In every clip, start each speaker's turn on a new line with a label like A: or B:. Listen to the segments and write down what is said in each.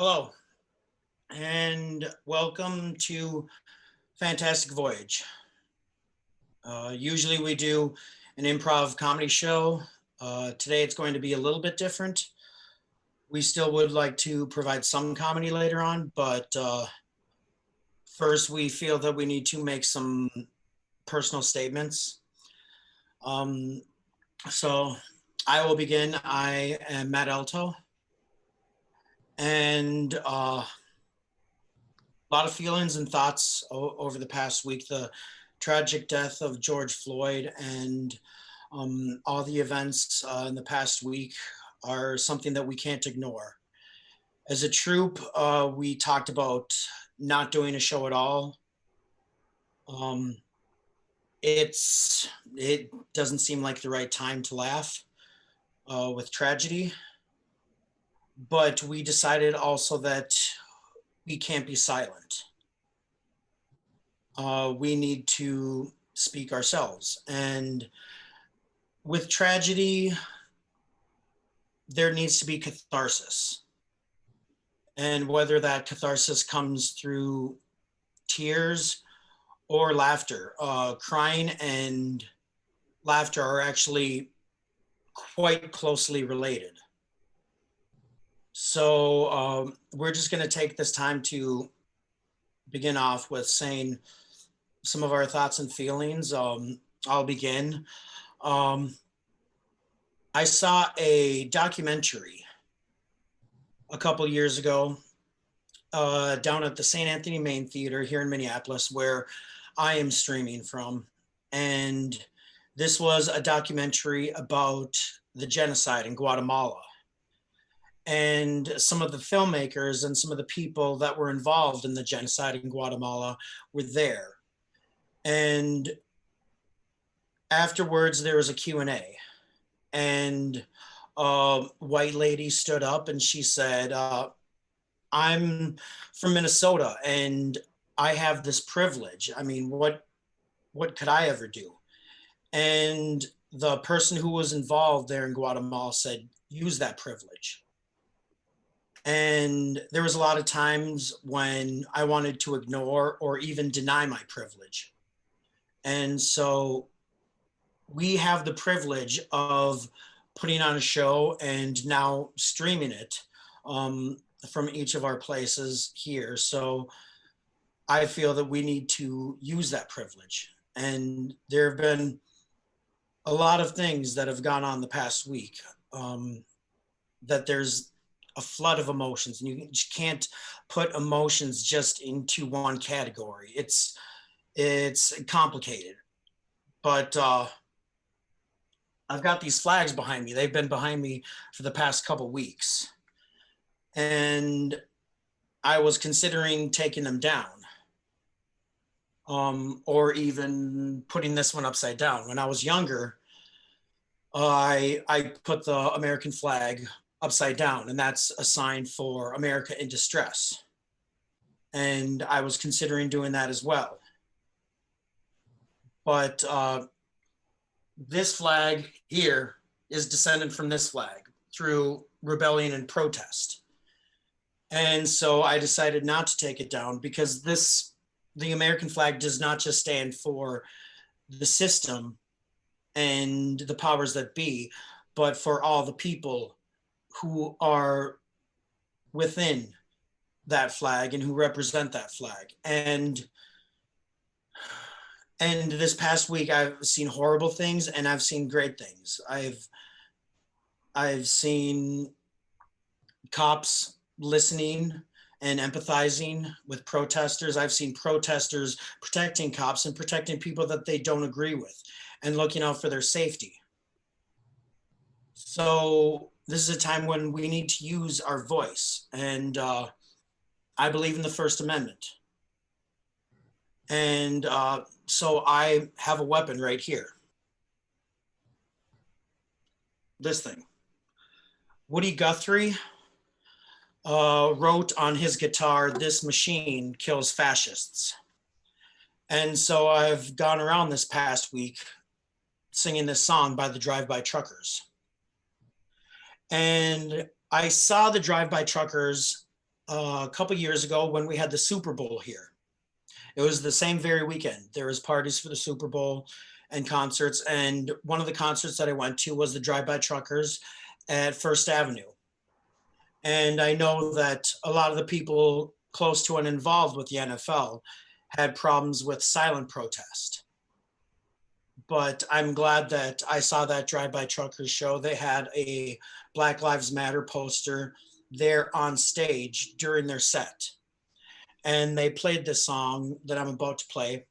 A: Hello, and welcome to Fantastic Voyage. Usually we do an improv comedy show. Today it's going to be a little bit different. We still would like to provide some comedy later on, but first we feel that we need to make some personal statements. Um, so I will begin. I am Matt Alto, and a lot of feelings and thoughts over the past week. The tragic death of George Floyd and all the events in the past week are something that we can't ignore. As a troupe, we talked about not doing a show at all. Um, it doesn't seem like the right time to laugh with tragedy, but we decided also that we can't be silent. We need to speak ourselves. And with tragedy, there needs to be catharsis. And whether that catharsis comes through tears or laughter, crying and laughter are actually quite closely related. So we're just going to take this time to begin off with saying some of our thoughts and feelings. I'll begin. I saw a documentary a couple years ago down at the St. Anthony Main Theater here in Minneapolis, where I am streaming from. And this was a documentary about the genocide in Guatemala. And some of the filmmakers and some of the people that were involved in the genocide in Guatemala were there. And afterwards, there was a Q&A. And a white lady stood up and she said, I'm from Minnesota and I have this privilege. I mean, what could I ever do? And the person who was involved there in Guatemala said, use that privilege. And there was a lot of times when I wanted to ignore or even deny my privilege. And so we have the privilege of putting on a show and now streaming it from each of our places here. So I feel that we need to use that privilege. And there have been a lot of things that have gone on the past week, that there's a flood of emotions, and you can't put emotions just into one category. It's complicated, but I've got these flags behind me. They've been behind me for the past couple weeks, and I was considering taking them down, or even putting this one upside down. When I was younger, I put the American flag upside down, and that's a sign for America in distress. And I was considering doing that as well. But this flag here is descended from this flag through rebellion and protest. And so I decided not to take it down because the American flag does not just stand for the system and the powers that be, but for all the people who are within that flag and who represent that flag. And this past week I've seen horrible things and I've seen great things. I've seen cops listening and empathizing with protesters. I've seen protesters protecting cops and protecting people that they don't agree with and looking out for their safety. So this is a time when we need to use our voice. And I believe in the First Amendment. And so I have a weapon right here. This thing. Woody Guthrie wrote on his guitar, "This machine kills fascists." And so I've gone around this past week singing this song by the Drive-By Truckers. And I saw the Drive-By Truckers a couple years ago when we had the Super Bowl here. It was the same very weekend. There was parties for the Super Bowl and concerts. And one of the concerts that I went to was the Drive-By Truckers at First Avenue. And I know that a lot of the people close to and involved with the NFL had problems with silent protest. But I'm glad that I saw that Drive-By Truckers show. They had a Black Lives Matter poster there on stage during their set. And they played this song that I'm about to play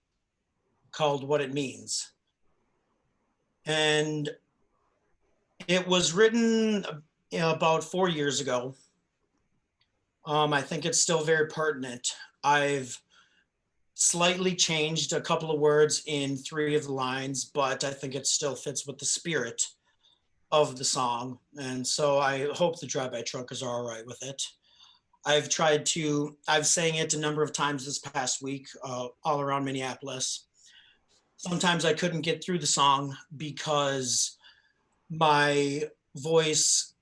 A: called What It Means. And it was written about 4 years ago. I think it's still very pertinent. I've slightly changed a couple of words in 3 of the lines, but I think it still fits with the spirit of the song. And so I hope the Drive-By Truckers are all right with it. I've sang it a number of times this past week, all around Minneapolis. Sometimes I couldn't get through the song because my voice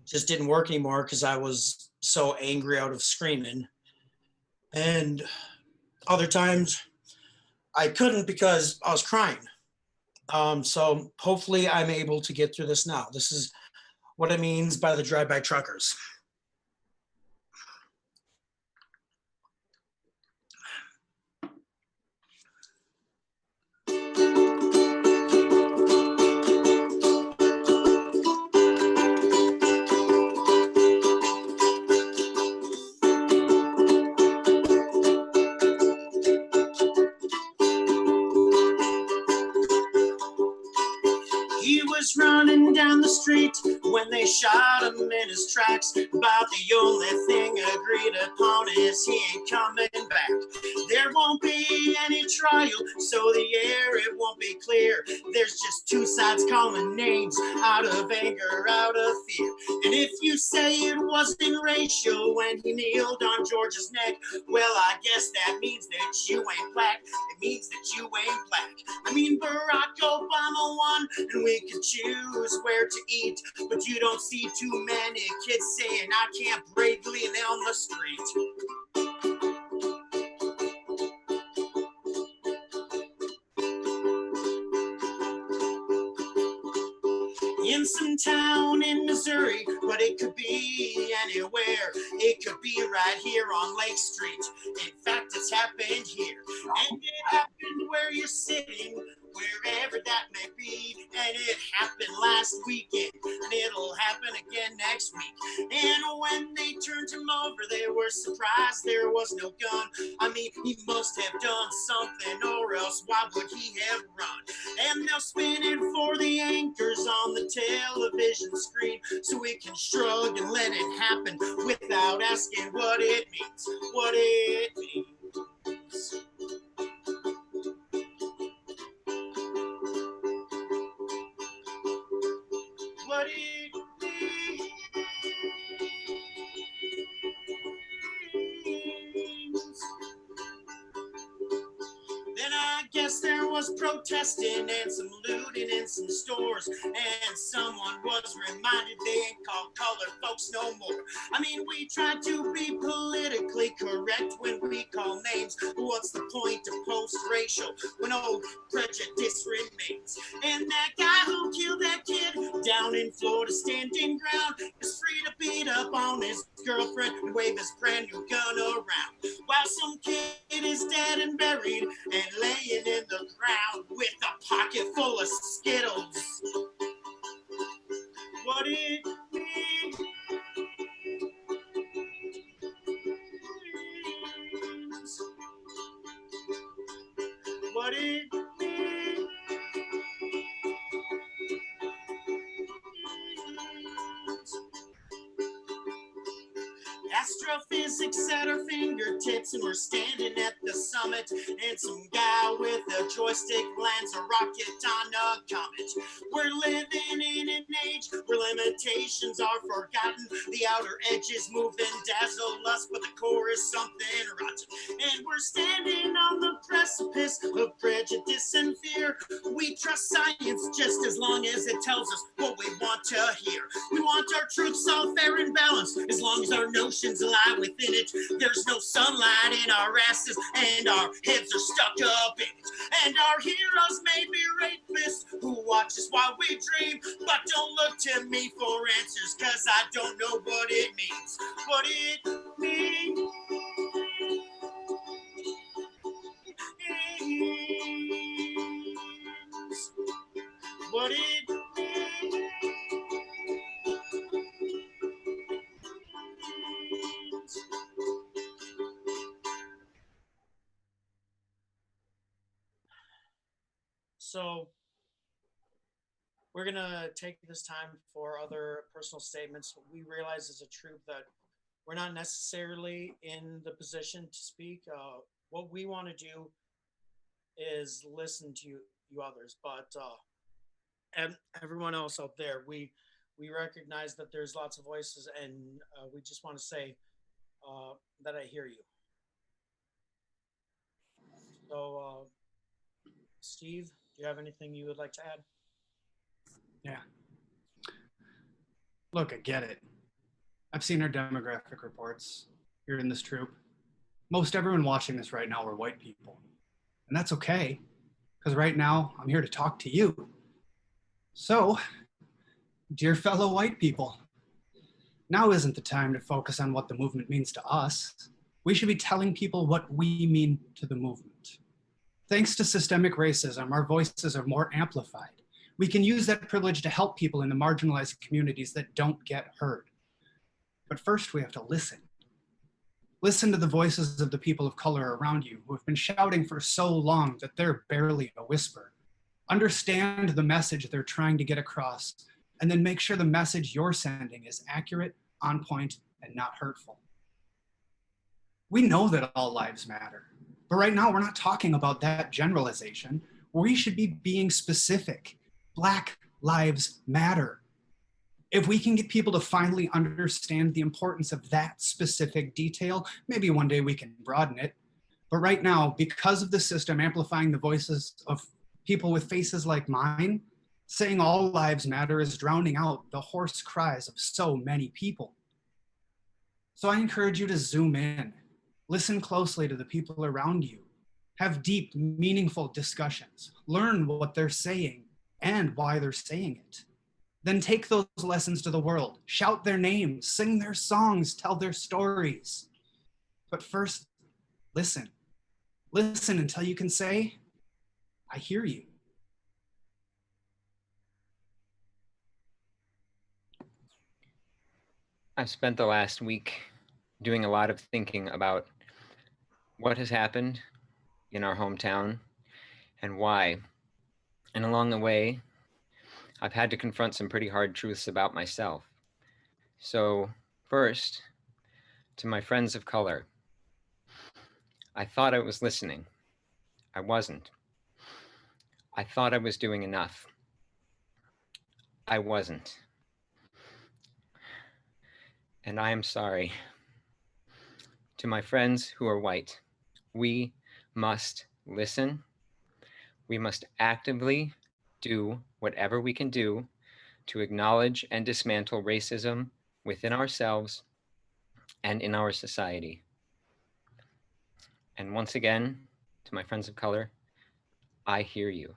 A: just didn't work anymore because I was so angry out of screaming. And other times I couldn't because I was crying. So hopefully I'm able to get through this now. This is What It Means by the Drive-By Truckers. He was running down the street when they shot him in his tracks. About the only thing agreed upon is he ain't coming back. There won't be any trial, so the air it won't be clear. There's just two sides calling names out of anger, out of fear. And if you say it wasn't racial when he kneeled on George's neck, well, I guess that means that you ain't black. It means that you ain't black. I mean, Barack Obama won, and we could choose where to eat, but you don't see too many kids saying I can't breathe leaning on the street. In some town in Missouri, but it could be anywhere. It could be right here on Lake Street. In fact, it's happened here. And it happened where you're sitting, wherever that may be. And it happened last weekend, and it'll happen again next week. And when they turned him over, they were surprised there was no gun. I mean, he must have done something, or else why would he have run? And they'll spin it for the anchors on the television screen, so we can shrug and let it happen without asking what it means. What it means. What it means. Then I guess there was protesting and some looting in some stores, and someone was reminded they ain't called colored folks no more. I mean, we try to be politically correct when we call names, but what's the point of post-racial when old prejudice remains? And that guy who killed that kid down in Florida standing ground is free to beat up on his girlfriend and wave his brand new gun around, while some kid is dead and buried and laying in the ground with a pocket full of Skittles. What it means. What it means. Astrophysics at our fingertips, and we're standing at the summit, and some guy with a joystick lands a rocket on a comet. We're living in an age where limitations are forgotten. The outer edges move and dazzle us, but the core is something rotten. And we're standing on the precipice of prejudice and fear. We trust science just as long as it tells us what we want to hear. We want our truths all fair and balanced, as long as our notions lie within it. There's no sunlight in our asses, and our heads are stuck up in it. And our heroes may be rapists who watch us while we dream, but don't look to me for answers, cause I don't know what it means. What it means. What it means. So we're gonna take this time for other personal statements. We realize as a troupe that we're not necessarily in the position to speak. What we want to do is listen to you others, but and everyone else out there, we recognize that there's lots of voices, and we just want to say that I hear you. So, Steve, do you have anything you would like to add?
B: Yeah. Look, I get it. I've seen our demographic reports here in this troupe. Most everyone watching this right now are white people. And that's okay, because right now I'm here to talk to you. So, dear fellow white people, now isn't the time to focus on what the movement means to us. We should be telling people what we mean to the movement. Thanks to systemic racism, our voices are more amplified. We can use that privilege to help people in the marginalized communities that don't get heard. But first, we have to listen. Listen to the voices of the people of color around you who have been shouting for so long that they're barely a whisper. Understand the message they're trying to get across, and then make sure the message you're sending is accurate, on point, and not hurtful. We know that all lives matter, but right now we're not talking about that generalization. We should be being specific. Black lives matter. If we can get people to finally understand the importance of that specific detail, maybe one day we can broaden it. But right now, because of the system amplifying the voices of people with faces like mine, saying all lives matter is drowning out the hoarse cries of so many people. So I encourage you to zoom in, listen closely to the people around you, have deep, meaningful discussions, learn what they're saying and why they're saying it. Then take those lessons to the world, shout their names, sing their songs, tell their stories. But first, listen. Listen until you can say, I hear you.
C: I've spent the last week doing a lot of thinking about what has happened in our hometown and why. And along the way, I've had to confront some pretty hard truths about myself. So first, to my friends of color, I thought I was listening. I wasn't. I thought I was doing enough. I wasn't. And I am sorry. To my friends who are white, we must listen. We must actively do whatever we can do to acknowledge and dismantle racism within ourselves and in our society. And once again, to my friends of color, I hear you.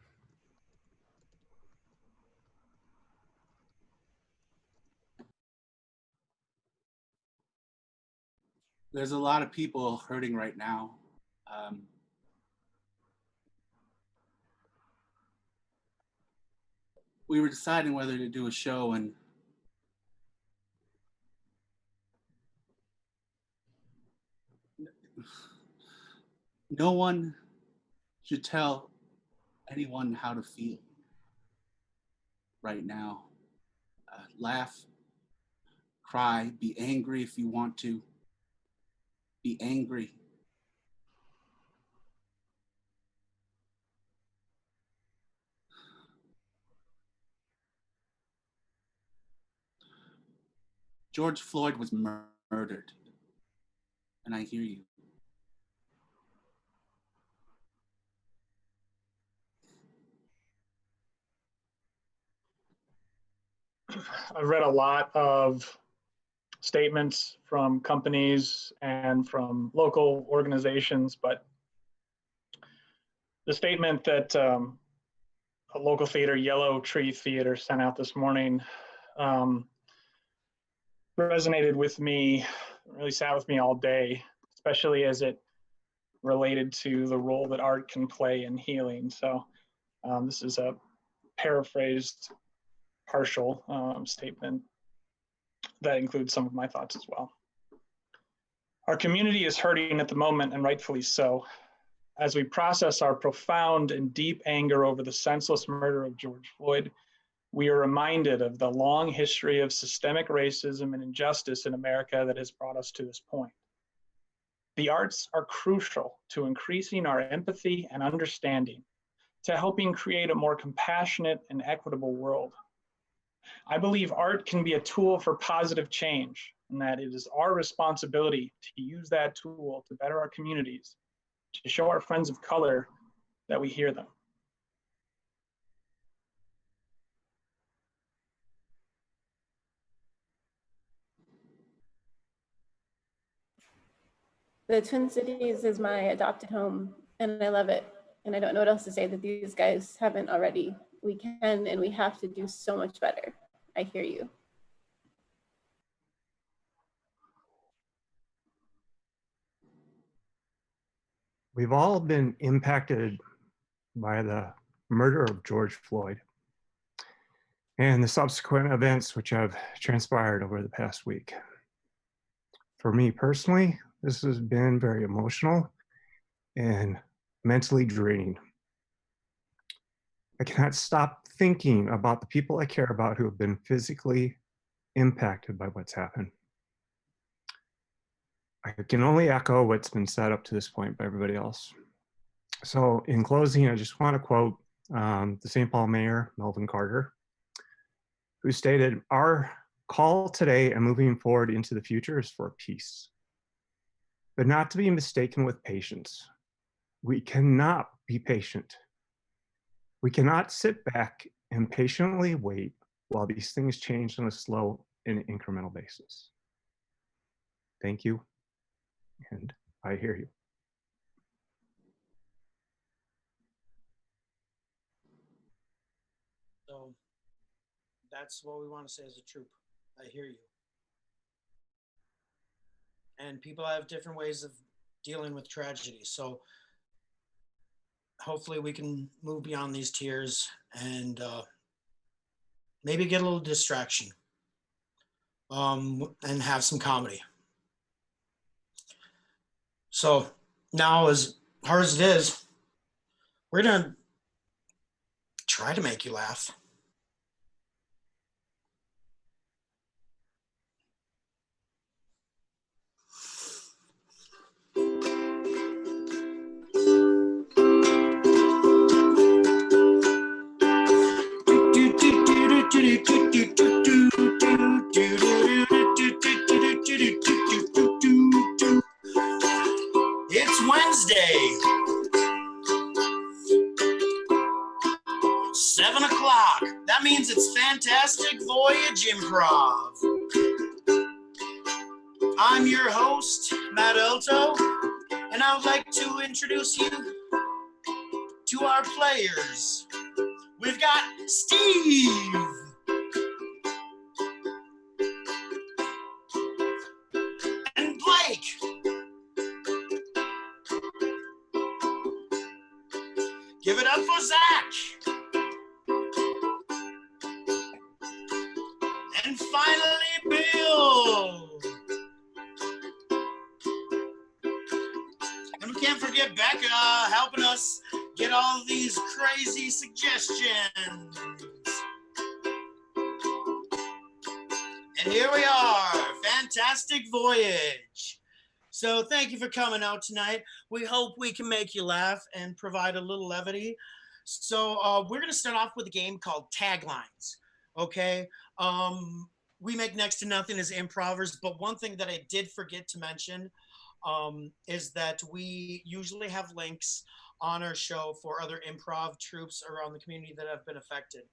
D: There's a lot of people hurting right now. We were deciding whether to do a show, and no one should tell anyone how to feel right now. Laugh, cry, be angry if you want to. Be angry. George Floyd was murdered, and I hear you.
E: I've read a lot of statements from companies and from local organizations, but the statement that a local theater, Yellow Tree Theater, sent out this morning resonated with me, really sat with me all day, especially as it related to the role that art can play in healing. So this is a paraphrased, partial statement that includes some of my thoughts as well. Our community is hurting at the moment, and rightfully so. As we process our profound and deep anger over the senseless murder of George Floyd, we are reminded of the long history of systemic racism and injustice in America that has brought us to this point. The arts are crucial to increasing our empathy and understanding, to helping create a more compassionate and equitable world. I believe art can be a tool for positive change, and that it is our responsibility to use that tool to better our communities, to show our friends of color that we hear them.
F: The Twin Cities is my adopted home, and I love it. And I don't know what else to say that these guys haven't already. We can and we have to do so much better. I hear you.
G: We've all been impacted by the murder of George Floyd and the subsequent events which have transpired over the past week. For me personally, this has been very emotional and mentally draining. I cannot stop thinking about the people I care about who have been physically impacted by what's happened. I can only echo what's been said up to this point by everybody else. So in closing, I just want to quote the St. Paul Mayor, Melvin Carter, who stated, "Our call today and moving forward into the future is for peace, but not to be mistaken with patience. We cannot be patient. We cannot sit back and patiently wait while these things change on a slow and incremental basis." Thank you, and I hear you.
A: So that's what we want to say as a troop. I hear you. And people have different ways of dealing with tragedy. So hopefully we can move beyond these tears and maybe get a little distraction and have some comedy. So now, as hard as it is, we're gonna try to make you laugh. It's Wednesday, 7 o'clock. That means it's Fantastic Voyage Improv. I'm your host, Matt Elto, and I would like to introduce you to our players. We've got Steve. And Blake. Give it up for Zach. And finally, Bill. And we can't forget Becca helping us get all these crazy suggestions. And here we are, Fantastic Voyage. So thank you for coming out tonight. We hope we can make you laugh and provide a little levity. So we're going to start off with a game called Taglines, okay? We make next to nothing as improvers, but one thing that I did forget to mention is that we usually have links on our show for other improv troops around the community that have been affected.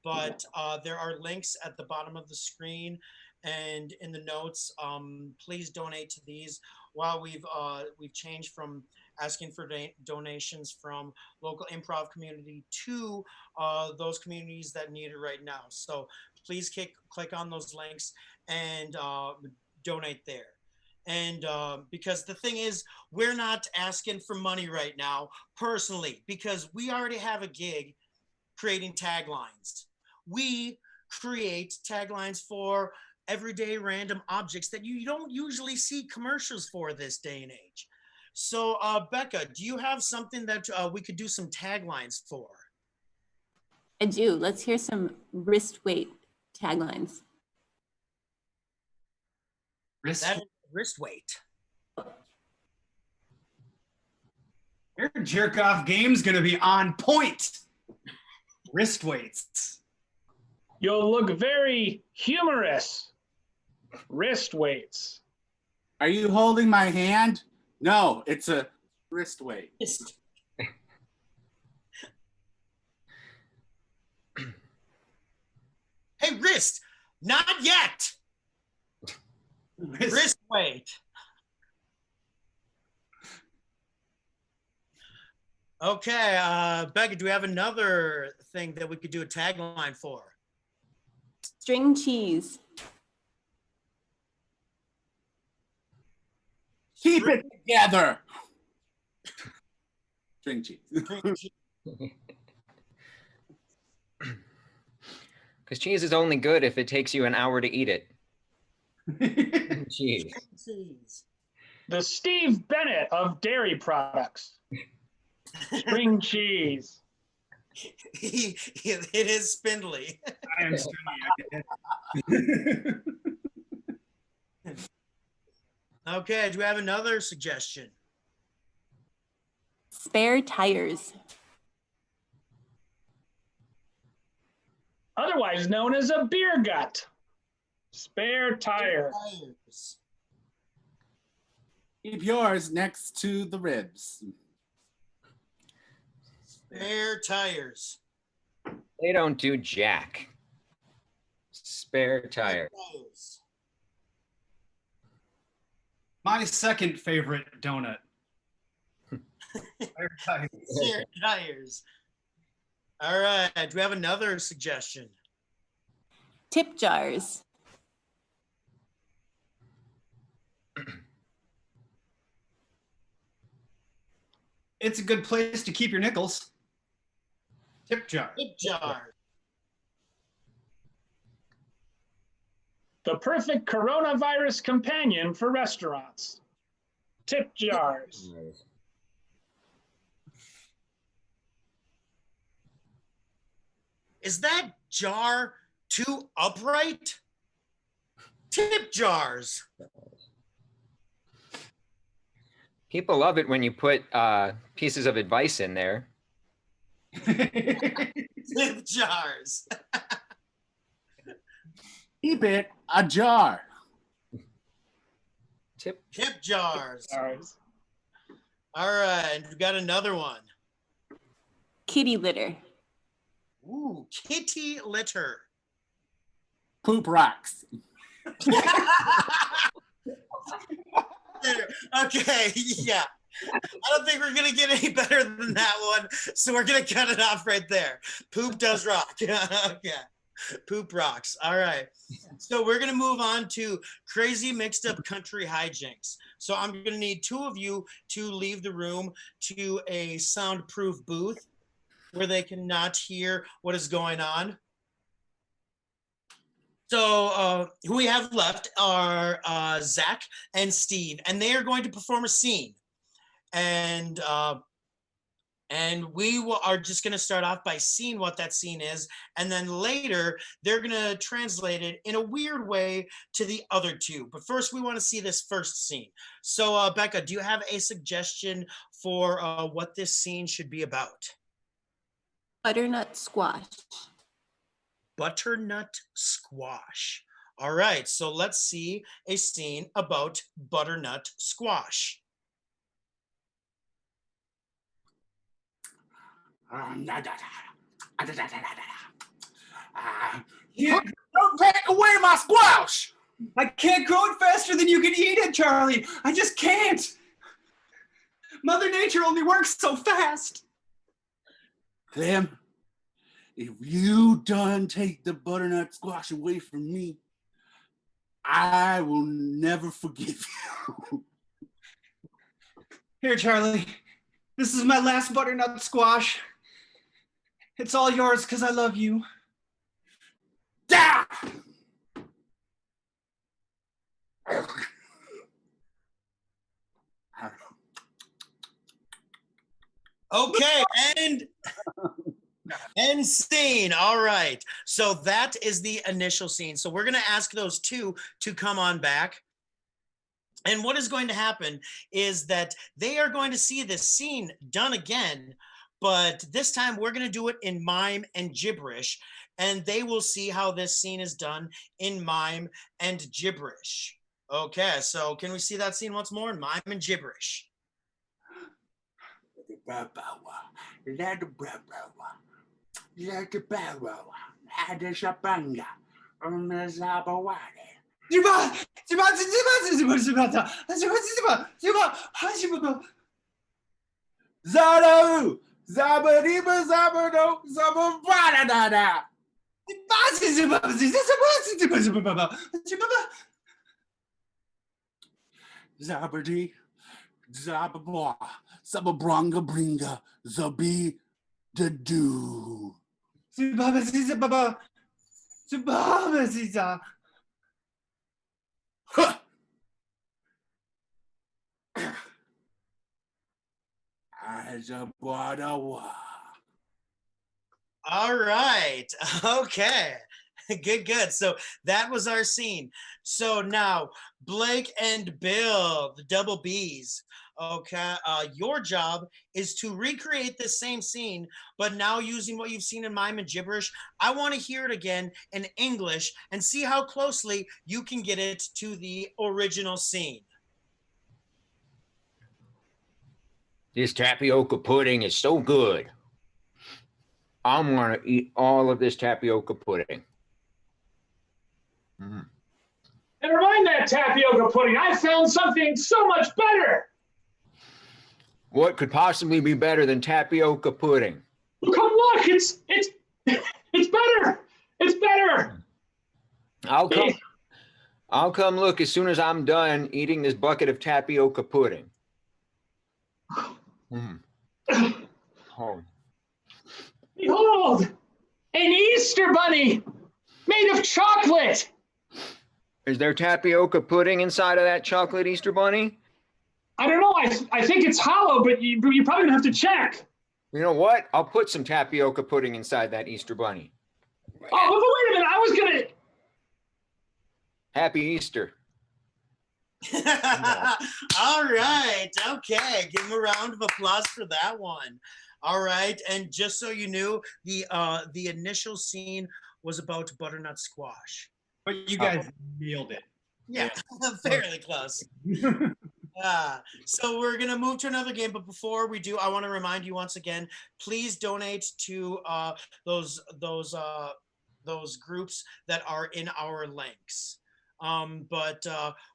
A: but there are links at the bottom of the screen and in the notes. Please donate to these. While we've changed from asking for donations from local improv community to those communities that need it right now. So please click on those links and donate there. And because the thing is, we're not asking for money right now, personally, because we already have a gig creating taglines. We create taglines for everyday random objects that you don't usually see commercials for this day and age. So Becca, do you have something that we could do some taglines for?
F: I do. Let's hear some wrist weight taglines.
A: Wrist weight.
B: Your jerk off game's gonna be on point. Wrist weights.
E: You'll look very humorous. Wrist weights.
D: Are you holding my hand? No, it's a wrist weight.
A: Hey, wrist, not yet. Wrist weight. Okay, Becca, do we have another thing that we could do a tagline for?
F: String cheese.
D: Keep it together. String cheese.
C: Because cheese is only good if it takes you an hour to eat it. Cheese.
E: The Steve Bennett of dairy products. String cheese.
A: It is spindly.
B: I am stringy.
A: Okay, do we have another suggestion?
F: Spare tires.
E: Otherwise known as a beer gut. Spare tire.
D: Keep yours next to the ribs.
A: Spare tires.
C: They don't do jack. Spare tire.
B: My second favorite donut. Spare tires.
A: Spare tires. All right, do we have another suggestion?
F: Tip jars.
B: It's a good place to keep your nickels. Tip jar.
A: Tip jar.
E: The perfect coronavirus companion for restaurants. Tip jars.
A: Is that jar too upright? Tip jars.
C: People love it when you put pieces of advice in there.
A: Tip jars.
D: Keep it ajar.
C: Tip
A: jars.
E: Jars.
A: All right, we got another one.
F: Kitty litter.
A: Ooh, kitty litter.
D: Poop rocks.
A: Okay, yeah. I don't think we're gonna get any better than that one, so we're gonna cut it off right there. Poop does rock. Okay. Poop rocks. All right. So we're gonna move on to crazy mixed up country hijinks. So I'm gonna need two of you to leave the room to a soundproof booth where they cannot hear what is going on. So who we have left are Zach and Steve, and they are going to perform a scene. And we are just going to start off by seeing what that scene is, and then later they're going to translate it in a weird way to the other two. But first, we want to see this first scene. So Becca, do you have a suggestion for what this scene should be about?
F: Butternut squash.
A: Butternut squash. All right, so let's see a scene about butternut squash.
D: Don't take away my squash!
B: I can't grow it faster than you can eat it, Charlie. I just can't. Mother Nature only works so fast.
D: Clem, if you done take the butternut squash away from me, I will never forgive you.
B: Here, Charlie. This is my last butternut squash. It's all yours because I love you.
D: Da!
A: Okay, and scene. All right. So that is the initial scene. So we're going to ask those two to come on back. And what is going to happen is that they are going to see this scene done again, but this time we're going to do it in mime and gibberish, and they will see how this scene is done in mime and gibberish. Okay, so can we see that scene once more in mime and gibberish?
D: Zaro! Zabadiba zabado zabavada! Zabadi, zababa, zababronga bringa, zabi dadu. Huh! Azabadawa.
A: All right. Okay. Good. So that was our scene. So now Blake and Bill, the double Bs. Okay. Your job is to recreate this same scene, but now using what you've seen in mime and gibberish. I want to hear it again in English and see how closely you can get it to the original scene.
C: This tapioca pudding is so good. I'm gonna eat all of this tapioca pudding. Mm.
E: Never mind that tapioca pudding. I found something so much better.
C: What could possibly be better than tapioca pudding?
E: Come look, it's better. It's better.
C: I'll come look as soon as I'm done eating this bucket of tapioca pudding. Mm. Oh.
E: Behold, an Easter bunny made of chocolate.
C: Is there tapioca pudding inside of that chocolate Easter bunny?
E: I don't know. I think it's hollow, but you're probably gonna have to check.
C: You know what? I'll put some tapioca pudding inside that Easter bunny.
E: Oh, but wait a minute. I was gonna.
C: Happy Easter.
A: All right. Okay. Give him a round of applause for that one. All right. And just so you knew, the initial scene was about butternut squash.
B: But you guys nailed it.
A: Yeah, fairly close. So we're gonna move to another game, but before we do, I want to remind you once again, please donate to those groups that are in our links. But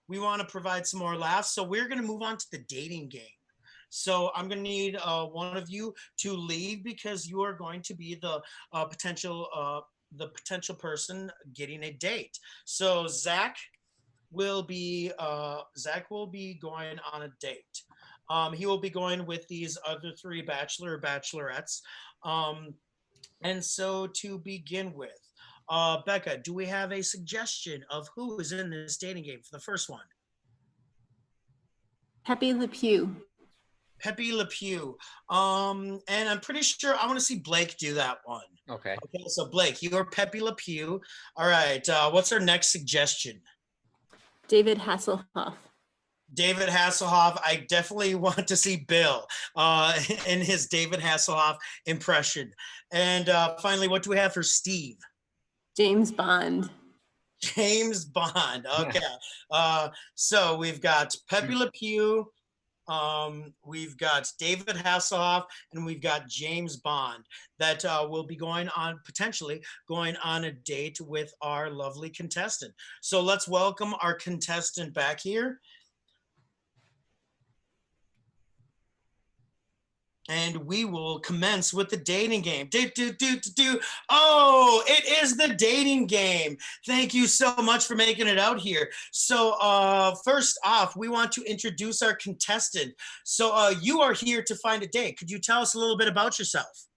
A: we want to provide some more laughs, so we're gonna move on to the dating game. So I'm gonna need one of you to leave because you are going to be the potential person getting a date. So Zach will be going on a date. He will be going with these other three bachelor or bachelorettes. And so to begin with, Becca, do we have a suggestion of who is in this dating game for the first one?
F: Pepe Le Pew.
A: Pepe Le Pew. And I'm pretty sure I want to see Blake do that one.
C: Okay.
A: Okay, so Blake, you're Pepe Le Pew. All right, what's our next suggestion?
F: David Hasselhoff.
A: David Hasselhoff. I definitely want to see Bill in his David Hasselhoff impression. And finally, what do we have for Steve?
F: James Bond.
A: James Bond. Okay. So we've got Pepe Le Pew, we've got David Hasselhoff, and we've got James Bond that will be potentially going on a date with our lovely contestant. So let's welcome our contestant back here. And we will commence with the dating game. Oh, it is the dating game. Thank you so much for making it out here. So first off, we want to introduce our contestant. So you are here to find a date. Could you tell us a little bit about yourself?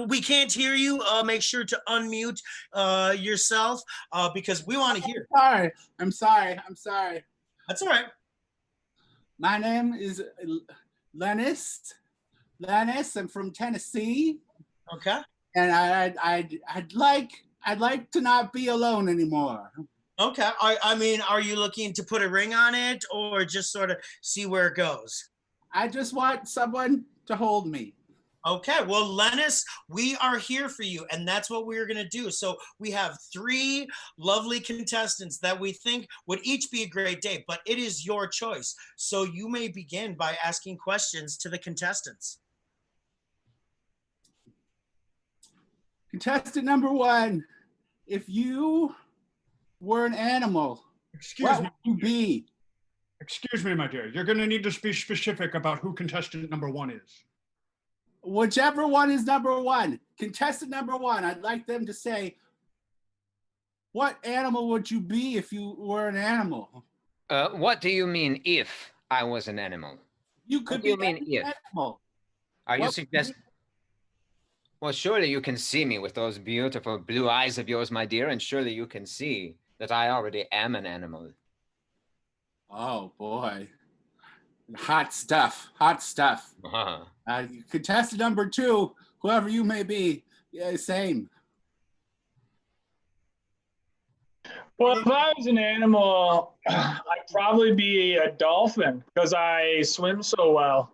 A: We can't hear you. Make sure to unmute yourself because we want to hear.
D: I'm sorry.
A: That's all right.
D: My name is Lennis. I'm from Tennessee,
A: Okay.
D: and I'd like to not be alone anymore.
A: Okay. I mean, are you looking to put a ring on it or just sort of see where it goes?
D: I just want someone to hold me.
A: Okay, well, Lennis, we are here for you, and that's what we're going to do. So we have 3 lovely contestants that we think would each be a great date, but it is your choice. So you may begin by asking questions to the contestants.
D: Contestant number 1, if you were an animal, what would you be?
B: Excuse me, my dear. You're going to need to be specific about who contestant number 1 is.
D: Whichever one is number 1, contestant number 1, I'd like them to say, what animal would you be if you were an animal?
C: What do you mean if I was an animal?
D: You could be an animal.
C: Are you suggesting? Well, surely you can see me with those beautiful blue eyes of yours, my dear, and surely you can see that I already am an animal.
D: Oh, boy. Hot stuff. Contestant number 2, whoever you may be, yeah, same.
E: Well, if I was an animal, I'd probably be a dolphin because I swim so well.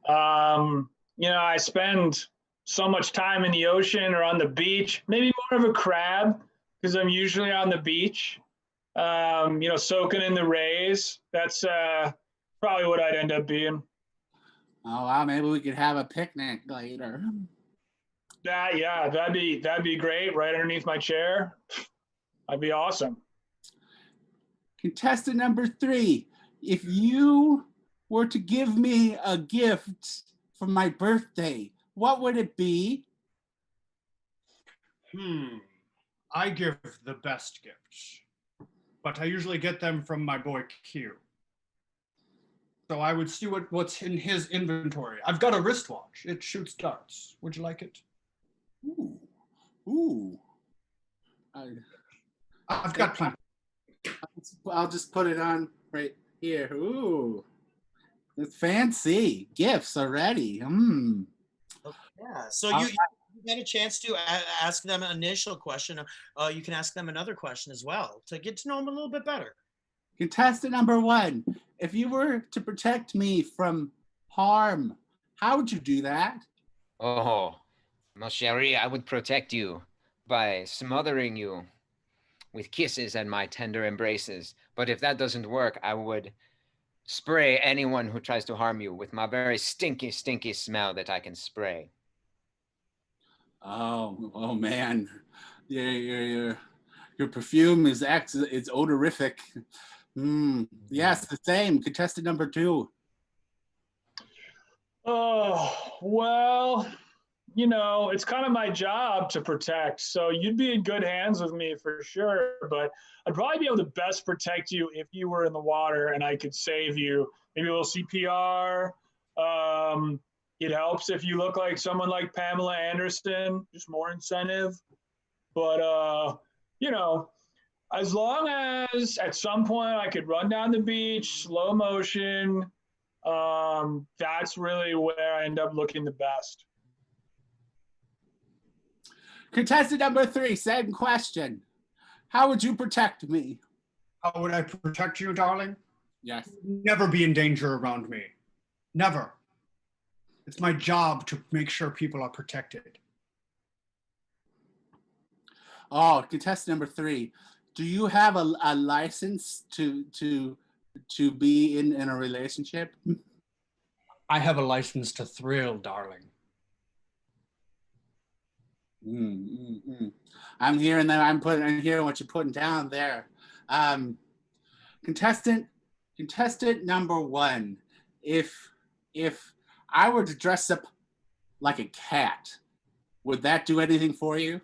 E: I spend so much time in the ocean or on the beach, maybe more of a crab because I'm usually on the beach, soaking in the rays. That's probably what I'd end up being.
D: Oh, wow, maybe we could have a picnic later.
E: Yeah, that'd be great. Right underneath my chair. That'd be awesome.
D: Contestant number 3, if you were to give me a gift for my birthday, what would it be?
B: I give the best gifts, but I usually get them from my boy Q. So I would see what's in his inventory. I've got a wristwatch. It shoots darts. Would you like it?
D: Ooh.
B: I've got plenty.
D: I'll just put it on right here. Ooh. It's fancy. Gifts already.
A: Yeah. So you get a chance to ask them an initial question. You can ask them another question as well to get to know them a little bit better.
D: Contestant number 1, if you were to protect me from harm, how would you do that?
C: Oh, ma chérie, I would protect you by smothering you with kisses and my tender embraces. But if that doesn't work, I would spray anyone who tries to harm you with my very stinky, stinky smell that I can spray.
D: Oh man, your perfume is it's odorific. Yes, the same. Contestant number 2.
E: Oh, well, it's kind of my job to protect. So you'd be in good hands with me for sure. But I'd probably be able to best protect you if you were in the water and I could save you. Maybe a little CPR. It helps if you look like someone like Pamela Anderson, just more incentive. But, as long as at some point I could run down the beach, slow motion, that's really where I end up looking the best.
D: Contestant number 3, same question. How would you protect me?
B: How would I protect you, darling?
D: Yes.
B: Never be in danger around me. Never. It's my job to make sure people are protected.
D: Oh, contestant number 3. do you have a license to be in a relationship?
B: I have a license to thrill, darling.
D: I'm hearing that. I'm hearing what you're putting down there. Contestant number 1. If I were to dress up like a cat, would that do anything for you?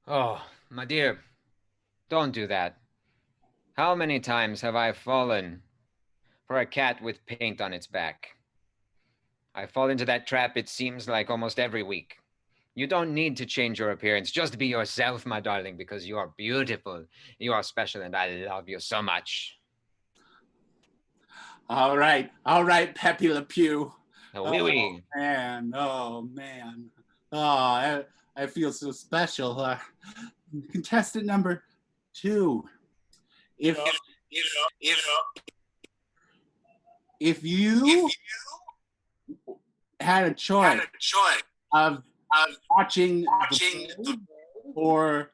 C: Oh, my dear, don't do that. How many times have I fallen for a cat with paint on its back? I fall into that trap, it seems like, almost every week. You don't need to change your appearance. Just be yourself, my darling, because you are beautiful. You are special, and I love you so much.
D: All right, Pepe Le Pew.
C: Oui, oui.
D: Oh man. Oh, I feel so special. Contestant number 2. If you had a choice of watching the or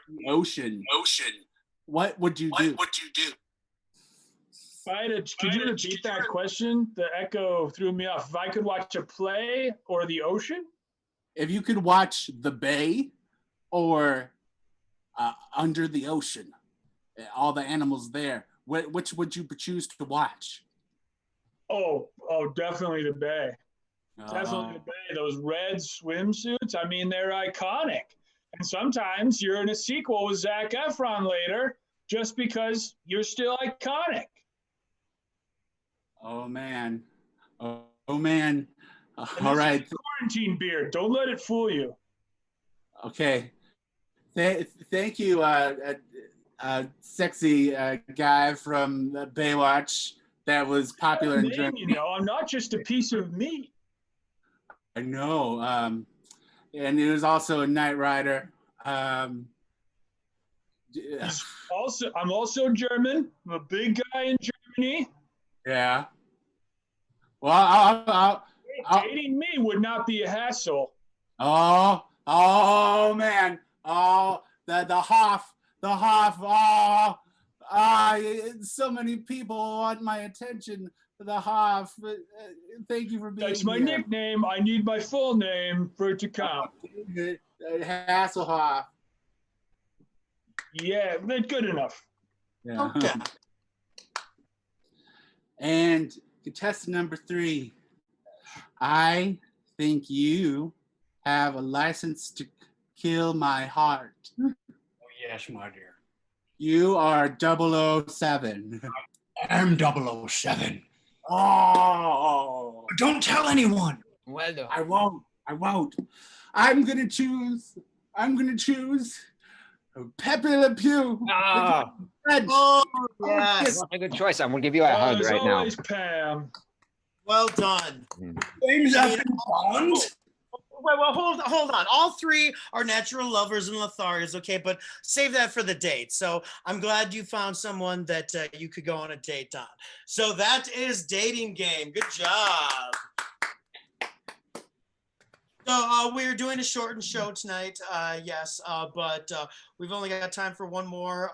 D: the ocean, what would you do?
E: Could you repeat that question? The echo threw me off. If I could watch a play or the ocean?
D: If you could watch the bay or under the ocean, all the animals there, which would you choose to watch?
E: Oh, definitely the bay. Definitely the bay. Those red swimsuits, I mean, they're iconic. And sometimes you're in a sequel with Zac Efron later just because you're still iconic.
D: Oh man. All
E: And
D: right.
E: this is quarantine beard. Don't let it fool you.
D: Okay. Thank you, sexy guy from Baywatch that was popular in Germany.
E: You know, I'm not just a piece of meat.
D: I know. And he was also a Knight Rider. I'm
E: also German. I'm a big guy in Germany.
D: Yeah. Well,
E: dating me would not be a hassle.
D: Oh man. Oh, the Hoff. So many people want my attention. The Hoff. Thank you for being here.
E: That's my nickname. I need my full name for it to count.
D: Hasselhoff.
E: Yeah, that's good enough.
D: Yeah.
A: Okay.
D: And contestant number 3, I think you have a license to kill my heart.
B: Oh, yes, my dear.
D: You are 007.
B: I'm 007.
D: Oh.
B: Don't tell anyone.
C: Well done.
D: I won't. I'm gonna choose Pepe Le Pew.
C: Ah,
A: Oh, yes.
C: a good choice. I'm gonna give you a hug
E: As
C: right now.
E: always, Pam.
A: Well done.
B: James F. Bond.
A: Well, hold on. All 3 are natural lovers and Lotharians, okay? But save that for the date. So I'm glad you found someone that you could go on a date on. So that is Dating Game. Good job. So we're doing a shortened show tonight, yes, but we've only got time for one more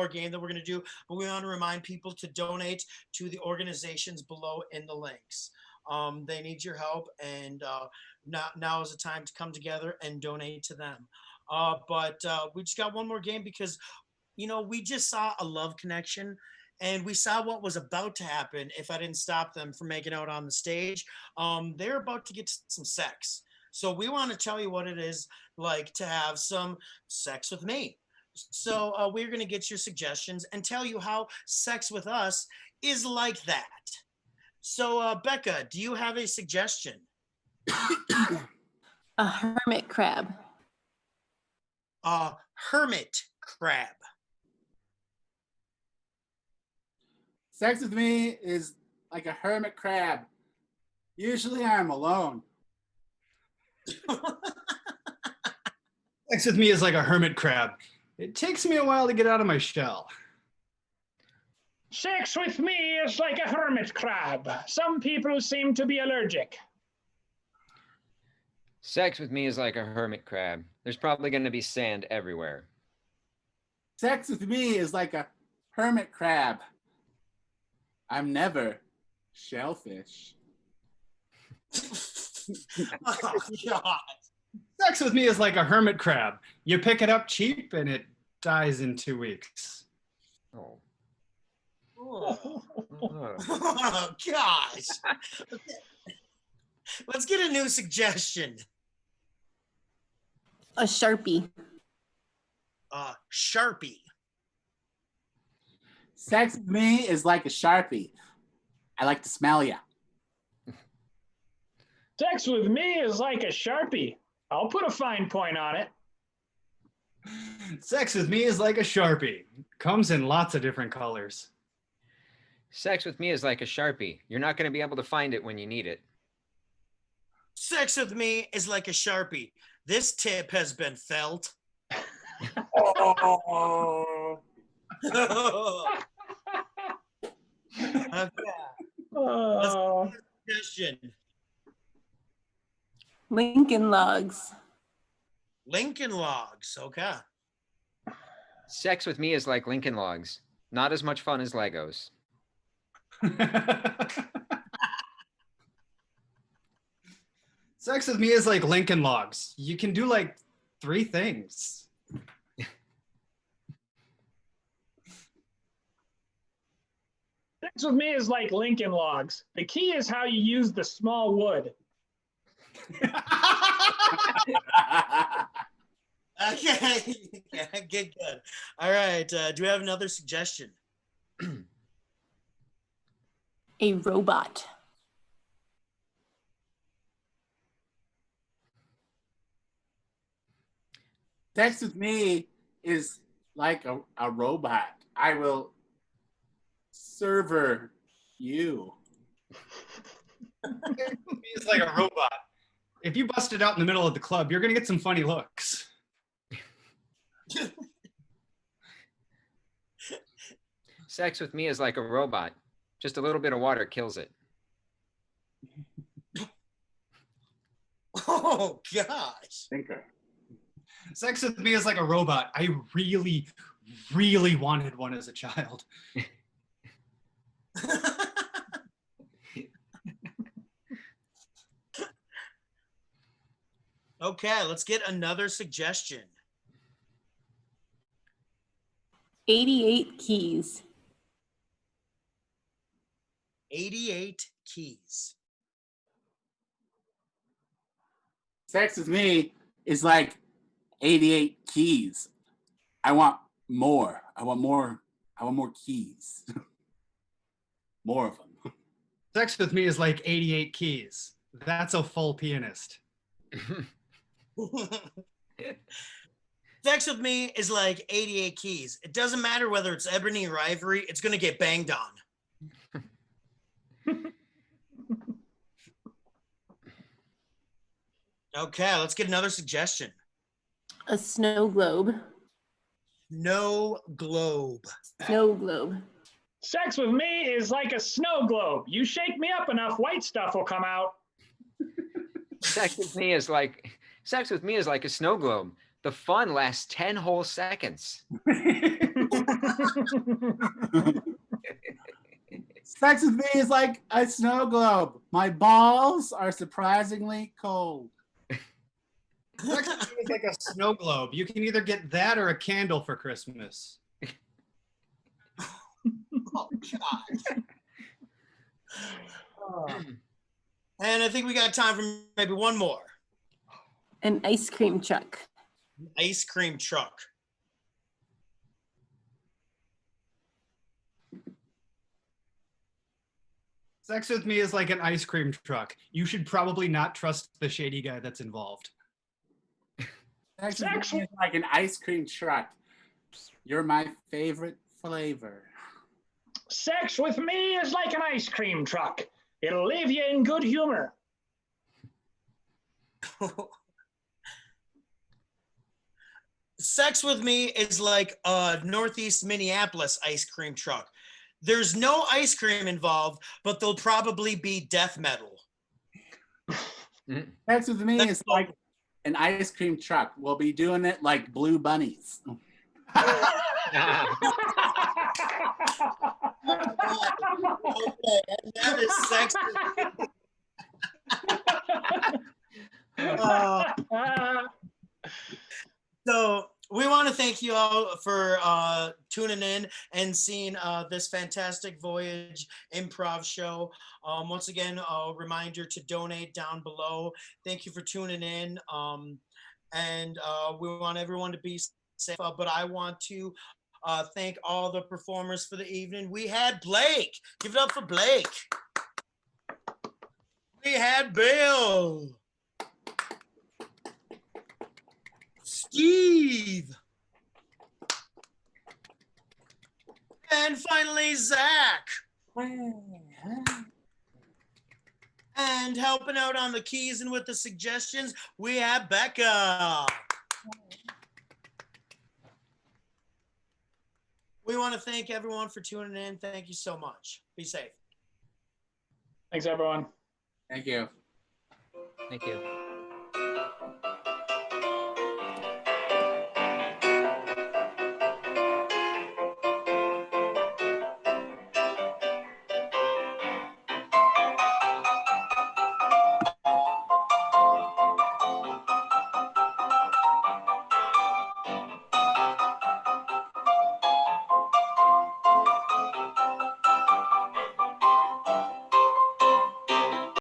A: game that we're going to do. But we want to remind people to donate to the organizations below in the links. They need your help, and now is the time to come together and donate to them. But we just got one more game because, you know, we just saw a love connection, and we saw what was about to happen if I didn't stop them from making out on the stage. They're about to get some sex. So we want to tell you what it is like to have some sex with me. So we're going to get your suggestions and tell you how sex with us is like that. So, Becca, do you have a suggestion?
F: A hermit crab.
A: Hermit crab.
D: Sex with me is like a hermit crab. Usually I'm alone.
B: Sex with me is like a hermit crab. It takes me a while to get out of my shell.
E: Sex with me is like a hermit crab. Some people seem to be allergic.
C: Sex with me is like a hermit crab. There's probably going to be sand everywhere.
D: Sex with me is like a hermit crab. I'm never shellfish.
A: Oh, God.
B: Sex with me is like a hermit crab. You pick it up cheap and it dies in 2 weeks.
C: Oh.
A: Oh,
C: Oh.
A: oh gosh. Let's get a new suggestion.
F: A Sharpie.
A: Sharpie.
D: Sex with me is like a Sharpie. I like to smell ya.
E: Sex with me is like a Sharpie. I'll put a fine point on it.
B: Sex with me is like a Sharpie. Comes in lots of different colors.
C: Sex with me is like a Sharpie. You're not going to be able to find it when you need it.
A: Sex with me is like a Sharpie. This tip has been felt.
D: Oh.
A: Okay.
E: Oh.
A: Suggestion.
F: Lincoln Logs.
A: Lincoln Logs. Okay.
C: Sex with me is like Lincoln Logs. Not as much fun as Legos.
B: Sex with me is like Lincoln Logs. You can do like 3 things.
E: Sex with me is like Lincoln Logs. The key is how you use the small wood.
A: Okay. Yeah, good. All right. Do we have another suggestion?
F: A robot.
D: Sex with me is like a robot. I will server you.
B: It's like a robot. If you bust it out in the middle of the club, you're gonna get some funny looks.
C: Sex with me is like a robot. Just a little bit of water kills it.
A: Oh gosh.
D: Thinker.
B: Sex with me is like a robot. I really, really wanted one as a child.
A: Okay, let's get another suggestion.
F: 88 keys.
A: 88 keys.
D: Sex with me is like 88 keys. I want more. I want more keys. More of them.
B: Sex with me is like 88 keys. That's a full pianist.
A: Sex with me is like 88 keys. It doesn't matter whether it's ebony or ivory, it's going to get banged on. Okay, let's get another suggestion.
F: A snow globe.
A: No globe.
F: Snow globe.
E: Sex with me is like a snow globe. You shake me up enough, white stuff will come out.
C: Sex with me is like a snow globe. The fun lasts 10 whole seconds.
D: Sex with me is like a snow globe. My balls are surprisingly cold.
B: Sex with me is like a snow globe. You can either get that or a candle for Christmas.
A: Oh, God. And I think we got time for maybe one more.
F: An ice cream truck.
A: Ice cream truck.
B: Sex with me is like an ice cream truck. You should probably not trust the shady guy that's involved.
D: Sex with me is like an ice cream truck. You're my favorite flavor.
E: Sex with me is like an ice cream truck. It'll leave you in good humor.
A: Sex with me is like a Northeast Minneapolis ice cream truck. There's no ice cream involved, but there'll probably be death metal.
D: Pets with me
A: That's
D: is like an ice cream truck. We'll be doing it like blue bunnies.
A: Okay, and that is sexy. So we want to thank you all for tuning in and seeing this fantastic Voyage Improv show. Once again, a reminder to donate down below. Thank you for tuning in. And we want everyone to be safe, but I want to thank all the performers for the evening. We had Blake. Give it up for Blake. We had Bill. Steve. And finally, Zach. And helping out on the keys and with the suggestions, we have Becca. We want to thank everyone for tuning in. Thank you so much. Be safe.
E: Thanks, everyone.
D: Thank you.
C: Thank you.